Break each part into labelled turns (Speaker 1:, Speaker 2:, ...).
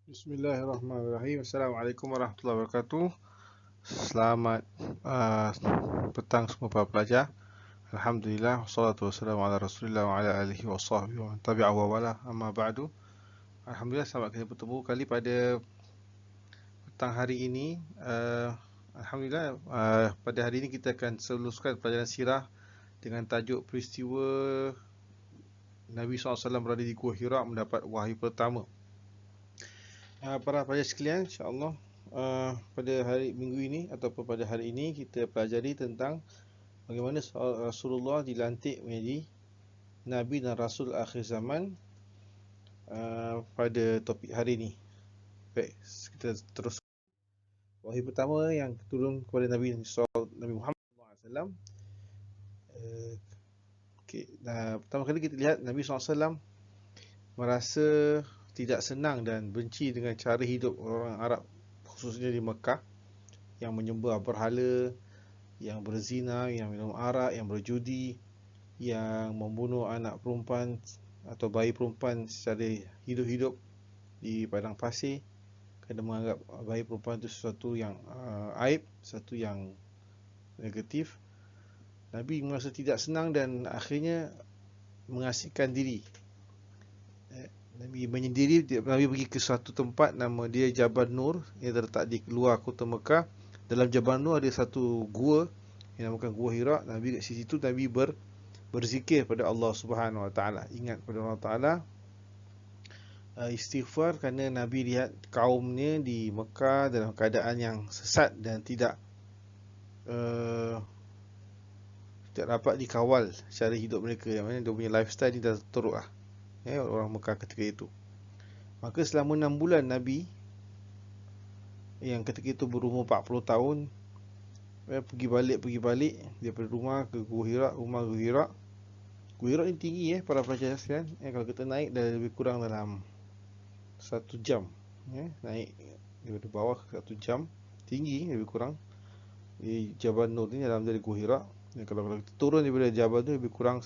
Speaker 1: Bismillahirrahmanirrahim. Assalamualaikum warahmatullahi wabarakatuh. Selamat petang semua para pelajar. Alhamdulillah, wassalatu wassalamu ala Rasulillah wa ala alihi wa sahbihi wa man tabi'ahu wa wala. Amma ba'du. Alhamdulillah, selamat kita bertemu kali pada petang hari ini. Alhamdulillah, pada hari ini kita akan seluskan pelajaran sirah dengan tajuk peristiwa Nabi SAW berada di Gua Hira mendapat wahyu pertama. Para pelajar sekalian, insya-Allah pada hari minggu ini ataupun pada hari ini kita pelajari tentang bagaimana Rasulullah dilantik menjadi Nabi dan Rasul akhir zaman pada topik hari ini. Baik, kita terus. Wahyu pertama yang turun kepada Nabi Muhammad SAW. Pertama kali kita lihat Nabi SAW merasa tidak senang dan benci dengan cara hidup orang Arab, khususnya di Mekah, yang menyembah berhala, yang berzina, yang minum arak, yang berjudi, yang membunuh anak perempuan atau bayi perempuan secara hidup-hidup di padang pasir, kerana menganggap bayi perempuan itu sesuatu yang aib, sesuatu yang negatif. Nabi merasa tidak senang dan akhirnya mengasingkan diri. Nabi menyendiri. Nabi pergi ke suatu tempat nama dia Jabal Nur, yang terletak di luar kota Mekah. Dalam Jabal Nur ada satu gua yang dinamakan Gua Hira. Nabi kat situ Nabi berzikir pada Allah Subhanahu Wa Taala, ingat pada Allah Taala, istighfar kerana Nabi lihat kaumnya di Mekah dalam keadaan yang sesat dan tidak dapat dikawal cara hidup mereka, yang mana dia punya lifestyle ni dah teruk lah, orang Mekah ketika itu. Maka selama 6 bulan Nabi, yang ketika itu berumur 40 tahun, pergi balik daripada rumah ke Gua Hira, rumah Gua Hira. Gua Hira ni tinggi para pelajar sekalian. Kalau kita naik dah lebih kurang dalam 1 jam. Naik daripada bawah 1 jam. Tinggi lebih kurang. Di Jabal Nur ni dalam dari Gua Hira. Kalau kita turun daripada Jabal tu lebih kurang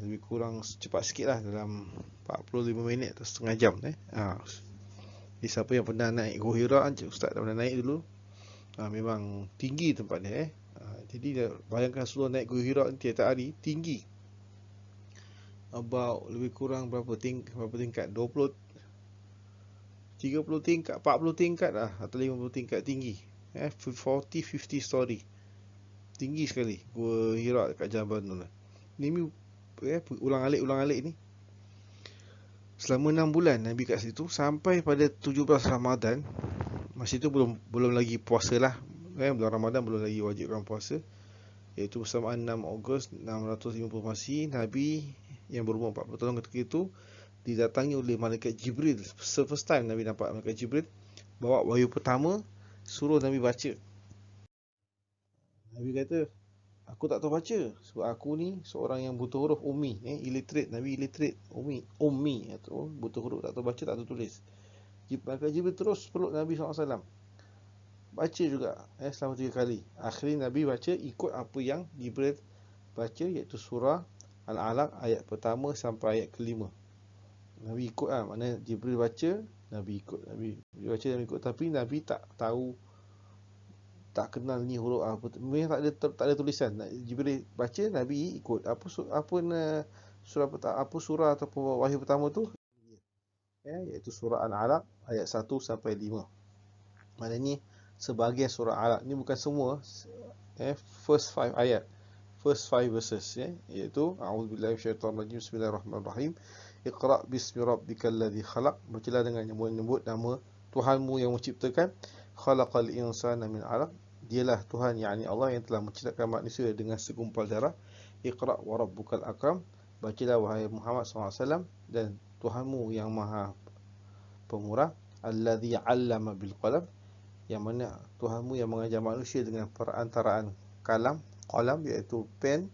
Speaker 1: lebih kurang cepat sikit lah, dalam 45 minit atau setengah jam. Jadi siapa yang pernah naik Gua Hira, Ustaz dah pernah naik dulu, memang tinggi tempat dia. Jadi bayangkan Rasulullah naik Gua Hira tiap hari, tinggi about lebih kurang berapa tingkat, 20, 30 tingkat, 40 tingkat lah, atau 50 tingkat tinggi. 40-50 story. Tinggi sekali Gua Hira dekat Jabal Nur. Ini ulang-alik ni. Selama 6 bulan Nabi kat situ, sampai pada 17 Ramadan. Masa itu belum lagi puasa lah. Bulan Ramadan belum lagi wajibkan puasa, iaitu bersamaan 6 Ogos 650 Masih. Nabi yang berumur 40 tahun ketika itu didatangi oleh malaikat Jibril. First time Nabi nampak malaikat Jibril, bawa wahyu pertama, suruh Nabi baca. Nabi kata, aku tak tahu baca sebab aku ni seorang yang buta huruf, ummi, illiterate. Nabi illiterate, ummi atau buta huruf, tak tahu baca, tak tahu tulis. Malaikat Jibril terus peluk Nabi SAW, baca juga selama 3 kali. Akhirnya Nabi baca ikut apa yang Jibril baca, iaitu surah Al-Alaq ayat pertama sampai ayat kelima. Nabi ikut lah, maknanya Jibril baca, Nabi ikut. Nabi baca, Nabi ikut. Tapi Nabi tak tahu, tak kenal ni huruf apa. Memang tak ada tulisan. Jibril baca, Nabi ikut. Apa surah ataupun wahyu pertama tu, iaitu surah Al-Alaq ayat 1 sampai 5. Maknanya sebahagian surah Alaq ni, bukan semua, first 5 ayat, first 5 verses, iaitu a'udzubillahi minasyaitonirrajim, bismillahirrahmanirrahim, iqra bismi rabbikal ladzi khalaq, bacalah dengan menyebut nama Tuhanmu yang menciptakan, khalaqal insana min 'alaq, dialah Tuhan, yakni Allah, yang telah menciptakan manusia dengan segumpal darah. Iqra wa rabbukal akram, bacalah wahai Muhammad SAW, dan Tuhanmu yang maha pemurah. Alladzi 'allama bil qalam, yang mana Tuhanmu yang mengajar manusia dengan perantaraan qalam, iaitu pen.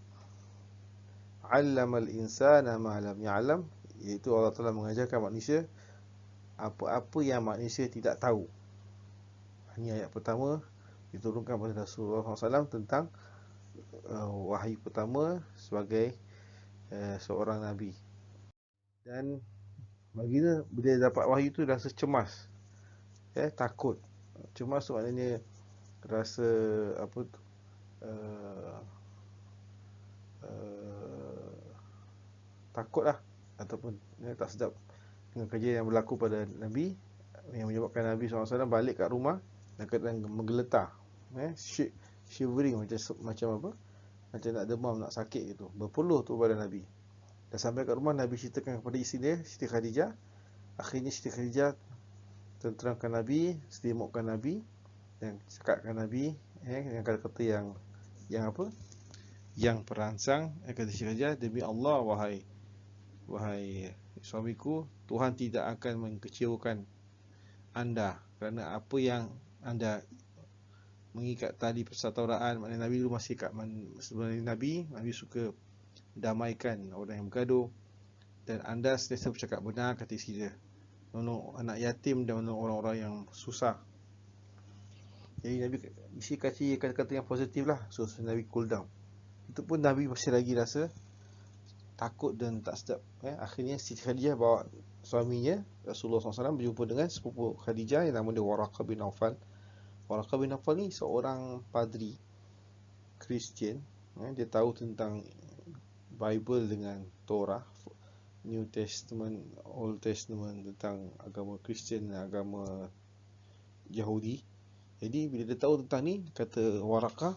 Speaker 1: 'Allamal insana ma lam ya'lam, iaitu Allah telah mengajarkan manusia apa-apa yang manusia tidak tahu. Ini ayat pertama diturunkan pada Rasulullah SAW tentang wahyu pertama sebagai seorang Nabi. Dan Baginda bila dapat wahyu tu rasa cemas, takut. Cemas tu maknanya rasa apa tu, uh, uh, takut lah, ataupun tak sedap dengan kerja yang berlaku pada Nabi, yang menyebabkan Nabi SAW balik kat rumah dan keadaan menggeletar, shivering, macam apa, macam nak demam, nak sakit gitu, berpeluh tu pada Nabi. Dan sampai kat rumah, Nabi ceritakan kepada isteri dia, Siti Khadijah. Akhirnya Siti Khadijah tenteramkan Nabi, selimutkan Nabi, dan cakapkan Nabi yang kata-kata yang apa, yang perangsang. Kata Siti Khadijah, demi Allah, wahai suamiku, Tuhan tidak akan mengecewakan anda kerana apa yang anda mengikat tali persaudaraan. Maknanya Nabi dulu masih sebenarnya Nabi suka damaikan orang yang bergaduh, dan anda sentiasa bercakap benar, kata isteri dia, menolong anak yatim dan menolong orang-orang yang susah. Jadi Nabi isi kasih kata-kata yang positif lah, so Nabi cool down. Itu pun Nabi masih lagi rasa takut dan tak sedap. Akhirnya Siti Khadijah bawa suaminya Rasulullah SAW berjumpa dengan sepupu Khadijah yang nama dia Waraqah bin Nawfal. Waraqah bin Nawfal ni seorang padri Kristian. Dia tahu tentang Bible dengan Torah, New Testament, Old Testament, tentang agama Kristian dan agama Yahudi. Jadi bila dia tahu tentang ni, kata Waraqah,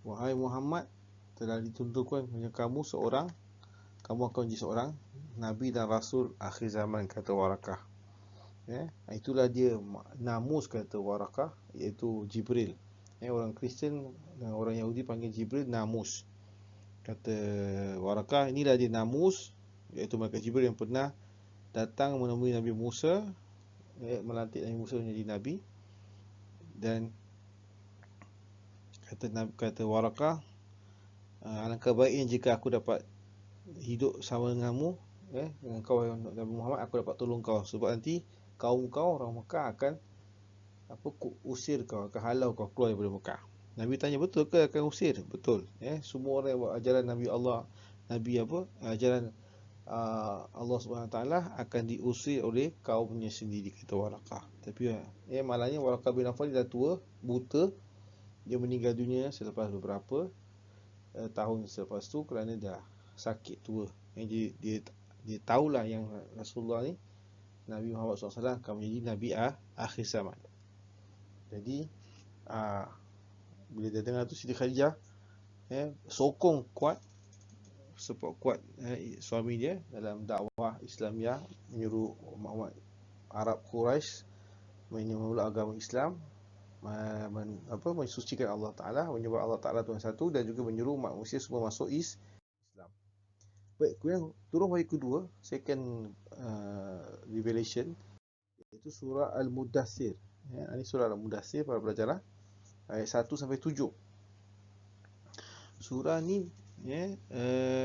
Speaker 1: wahai Muhammad, telah ditentukan kamu akan menjadi seorang Nabi dan Rasul akhir zaman, kata Waraqah. Itulah dia namus, kata Waraqah, iaitu Jibril. Orang Kristian dan orang Yahudi panggil Jibril namus. Kata Waraqah, inilah dia namus, iaitu malaikat Jibril yang pernah datang menemui Nabi Musa, melantik Nabi Musa menjadi Nabi. Dan kata Waraqah, alangkah baiknya jika aku dapat hidup sama denganmu, dengan kau Nabi Muhammad, aku dapat tolong kau, sebab nanti kaum kau orang Mekah akan usir kau, akan halau kau keluar daripada Mekah. Nabi tanya, betul ke akan usir? Betul. Semua orang yang buat ajaran Nabi Allah, ajaran Allah Subhanahu Taala akan diusir oleh kaumnya sendiri, kata Waraqah. Tapi malahnya Waraqah bin Nawfal dah tua, buta. Dia meninggal dunia selepas beberapa tahun selepas tu kerana dah sakit tua. Dia tahulah yang Rasulullah ni, Nabi Muhammad SAW akan menjadi Nabi akhir zaman. Jadi bila dia dengar tu, Siti Khadijah sokong kuat, support kuat suami dia dalam dakwah Islamiah, menyuruh umat Arab Quraisy memeluk agama Islam, mensucikan Allah Ta'ala, menyebut Allah Ta'ala Tuhan satu, dan juga menyuruh umat manusia semua masuk Islam. Baik, kemudian turun wahyu kedua, second revelation, iaitu surah Al-Mudaththir. Ini surah Al-Mudaththir, para pelajar, ayat 1 sampai 7. Surah ni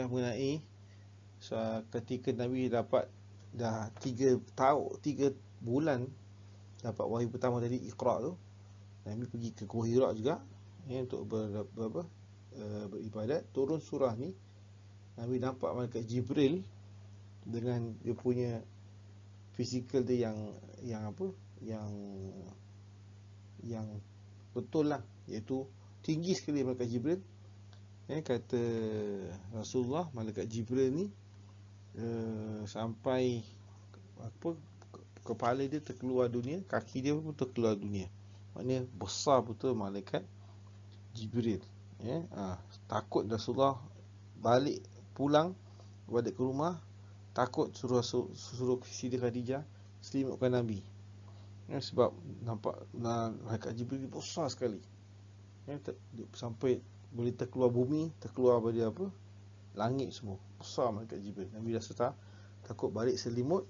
Speaker 1: mengenai ketika Nabi dapat dah 3 bulan dapat wahyu pertama dari Iqra tu. Nabi pergi ke Gua Hira juga untuk beribadat. Turun surah ni, Nabi nampak malaikat Jibril dengan dia punya fizikal dia yang betul lah, iaitu tinggi sekali malaikat Jibril. Kata Rasulullah, malaikat Jibril ni sampai kepala dia terkeluar dunia, kaki dia pun terkeluar dunia. Maknanya besar betul malaikat Jibril. Takut Rasulullah pulang balik ke rumah, takut suruh Siti Khadijah selimutkan Nabi, sebab nampak malaikat Jibril besar sekali, sampai boleh terkeluar bumi, terkeluar pada langit semua. Besar malaikat Jibril. Nabi rasa takut, balik selimut.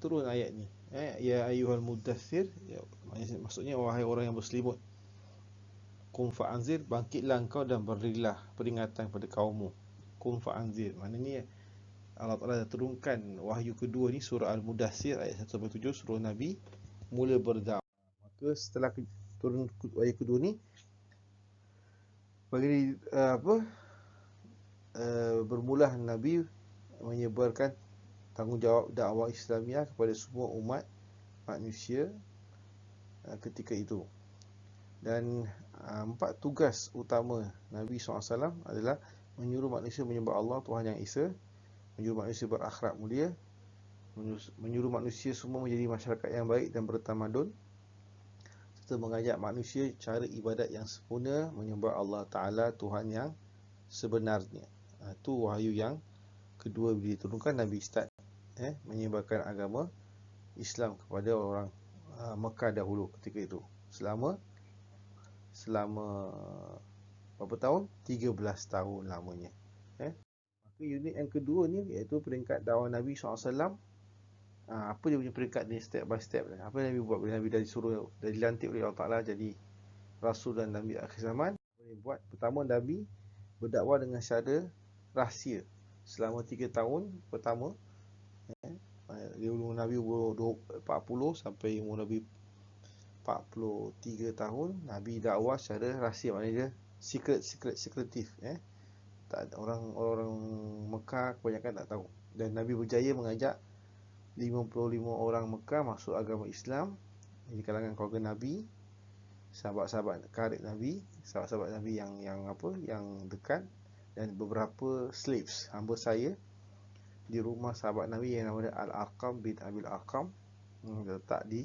Speaker 1: Turun ayat ni, ya ayyuhal mudaththir, maksudnya wahai orang yang berselimut, kum fa'anzir, bangkitlah engkau dan berilah peringatan pada kaummu. Kum fa'anzir, maknanya Allah Ta'ala dah turunkan wahyu kedua ni, surah Al-Mudaththir ayat 1-7, suruh Nabi mula berdakwah. Maka setelah turun wahyu kedua ni, bermula Nabi menyebarkan tanggungjawab dakwah Islamiah kepada semua umat manusia ketika itu. Dan 4 tugas utama Nabi SAW adalah menyuruh manusia menyembah Allah Tuhan yang Esa, menyuruh manusia berakhlak mulia, menyuruh manusia semua menjadi masyarakat yang baik dan bertamadun, serta mengajak manusia cara ibadat yang sempurna, menyembah Allah Ta'ala Tuhan yang sebenarnya. Itu wahyu yang kedua bila diturunkan. Nabi start menyebarkan agama Islam kepada orang Mekah dahulu ketika itu. Selama berapa tahun? 13 tahun lamanya. Maka unit yang kedua ni iaitu peringkat dakwah Nabi SAW. Apa dia punya peringkat ni step by step. Apa yang Nabi buat bila Nabi dah disuruh, dah dilantik oleh Allah Ta'ala jadi Rasul dan Nabi akhir zaman. Buat pertama, Nabi berdakwah dengan cara rahsia selama 3 tahun pertama. Dia umur Nabi umur 40 sampai umur Nabi 43 tahun. Nabi dakwah secara rahsia, maknanya dia secretive. Tak ada orang Mekah kebanyakan tak tahu. Dan Nabi berjaya mengajak 55 orang Mekah masuk agama Islam di kalangan keluarga Nabi, sahabat-sahabat karib Nabi, sahabat-sahabat Nabi yang dekat, dan beberapa slaves, hamba saya di rumah sahabat Nabi yang namanya Al-Arqam bin Abil Arqam, letak di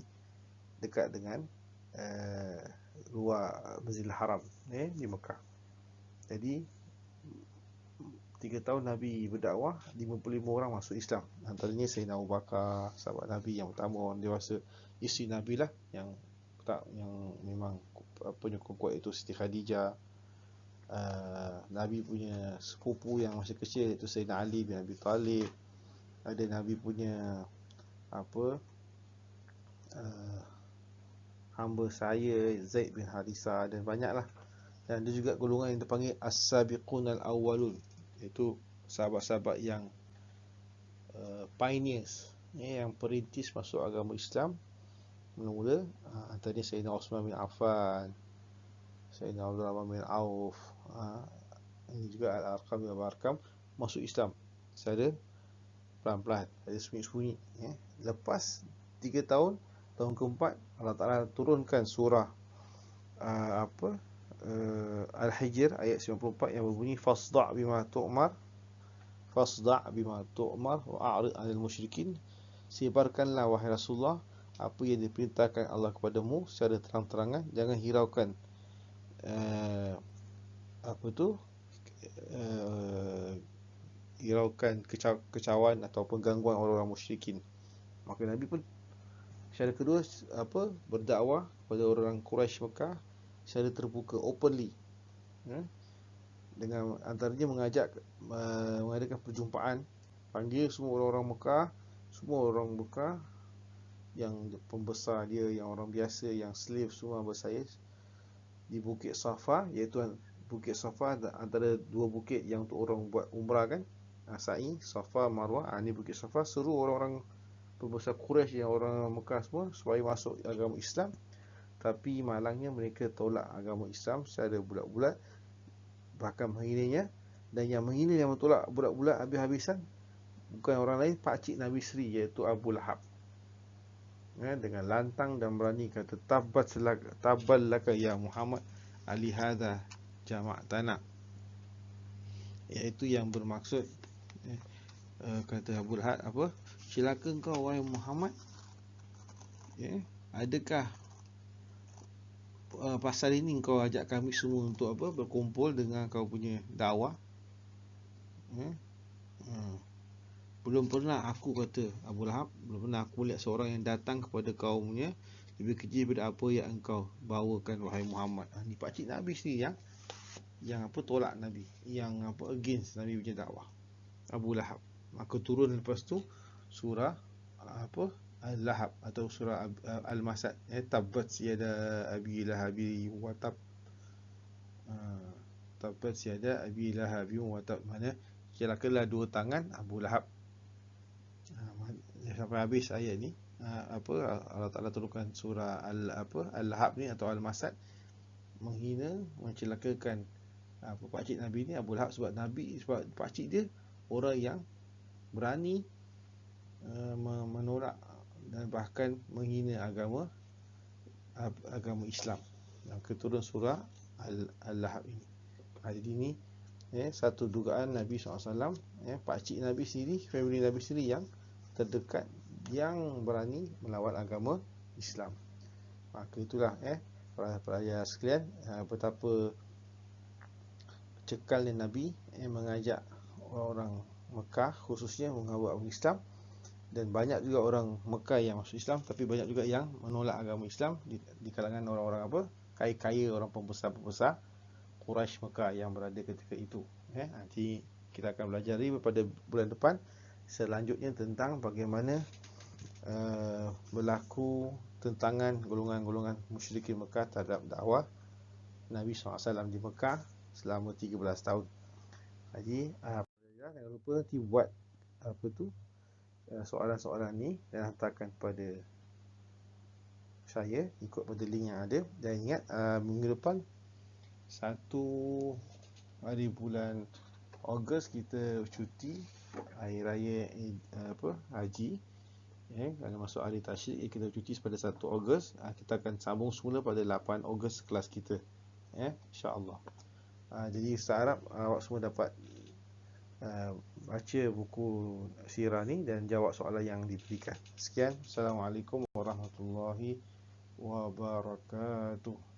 Speaker 1: dekat dengan luar Masjidil Haram di Mekah. Jadi 3 tahun Nabi berdakwah, 55 orang masuk Islam. Antaranya Sayyidina Abu Bakar, sahabat Nabi yang pertama, orang dewasa. Isteri Nabi lah yang memang kuat itu Siti Khadijah. Nabi punya sepupu yang masih kecil iaitu Sayyidina Ali bin Abi Talib. Ada Nabi punya hamba saya Zaid bin Harithah, dan banyaklah. Dan ada juga golongan yang dipanggil As-Sabiqun Al-Awwalun, iaitu sahabat-sahabat yang pioneers, yang perintis masuk agama Islam mula-mula. Antaranya Sayyidina Osman bin Affan, Sayyidina Abdul Rahman bin Auf, ini juga Al-Arqam bin Abu Arqam masuk Islam secara pelan-pelan, ada sembunyi-sembunyi. Lepas 3 tahun, tahun keempat, Allah Ta'ala turunkan surah Al-Hijr ayat 94 yang berbunyi fasda' bima tu'mar wa a'rid 'anil musyrikin. Sebarkanlah wahai Rasulullah apa yang diperintahkan Allah kepadamu secara terang-terangan, jangan hiraukan hiraukan kecauan ataupun gangguan orang-orang musyrikin. Maka Nabi pun secara kedua berdakwah kepada orang Quraisy Mekah secara terbuka, openly, dengan antaranya mengadakan perjumpaan, panggil semua orang-orang Mekah, semua orang Mekah yang pembesar dia, yang orang biasa, yang slave, semua bersaya di Bukit Safa, iaitu Bukit Safa antara dua bukit yang untuk orang buat umrah kan, sa'i Safa Marwah. Ni Bukit Safa, seru orang-orang pembesar Quraisy yang orang Mekah semua supaya masuk agama Islam. Tapi malangnya mereka tolak agama Islam secara bulat-bulat, bahkan menghinanya. Dan yang menghina, yang tolak bulat-bulat habis-habisan, bukan orang lain, pakcik Nabi Seri, iaitu Abu Lahab. Dengan lantang dan berani kata, taballaka ya Muhammad ali hadha jama'tana, iaitu yang bermaksud kata Abu Lahab celaka engkau wahai Muhammad, adakah pasal ini kau ajak kami semua untuk berkumpul dengan kau punya dakwah? Belum pernah aku, kata Abu Lahab, belum pernah aku lihat seorang yang datang kepada kaumnya lebih keji daripada apa yang engkau bawakan wahai Muhammad. Ni pakcik Nabi sendiri yang tolak Nabi, yang against Nabi punya dakwah, Abu Lahab. Maka turun lepas tu surah Al-Lahab atau surah Al-Masad, tabbat yada abi lahabi wa tab. Tabbat yada abi lahabi wa tab, mana celakalah dua tangan Abu Lahab. Sampai habis ayat ni, Allah Ta'ala turunkan surah Al-Lahab ni atau Al-Masad, menghina, mencelakakan pakcik Nabi ni, Abu Lahab, sebab pakcik dia orang yang berani menolak dan bahkan menghina agama Islam yang keturun surah Al-Lahab ini. Jadi ini satu dugaan Nabi SAW, pakcik Nabi sendiri, family Nabi sendiri yang terdekat yang berani melawan agama Islam. Maka itulah para pelajar sekalian, betapa cekalnya Nabi mengajak orang Mekah khususnya mengawal agama Islam. Dan banyak juga orang Mekah yang masuk Islam, tapi banyak juga yang menolak agama Islam di kalangan orang-orang kaya-kaya, orang pembesar-pembesar Quraisy Mekah yang berada ketika itu. Nanti kita akan belajar pada bulan depan selanjutnya tentang bagaimana berlaku tentangan golongan-golongan musyrikin Mekah terhadap dakwah Nabi SAW di Mekah selama 13 tahun. Jadi jangan lupa nanti buat soalan-soalan ni dan hantarkan kepada saya ikut pada link yang ada. Dan ingat, minggu depan 1 hari bulan Ogos kita cuti hari raya haji. Kalau masuk hari tasyrik kita cuti pada 1 Ogos. Kita akan sambung semula pada 8 Ogos kelas kita, insya-Allah. Jadi saya harap awak semua dapat baca buku sirah ni dan jawab soalan yang diberikan. Sekian, Assalamualaikum warahmatullahi wabarakatuh.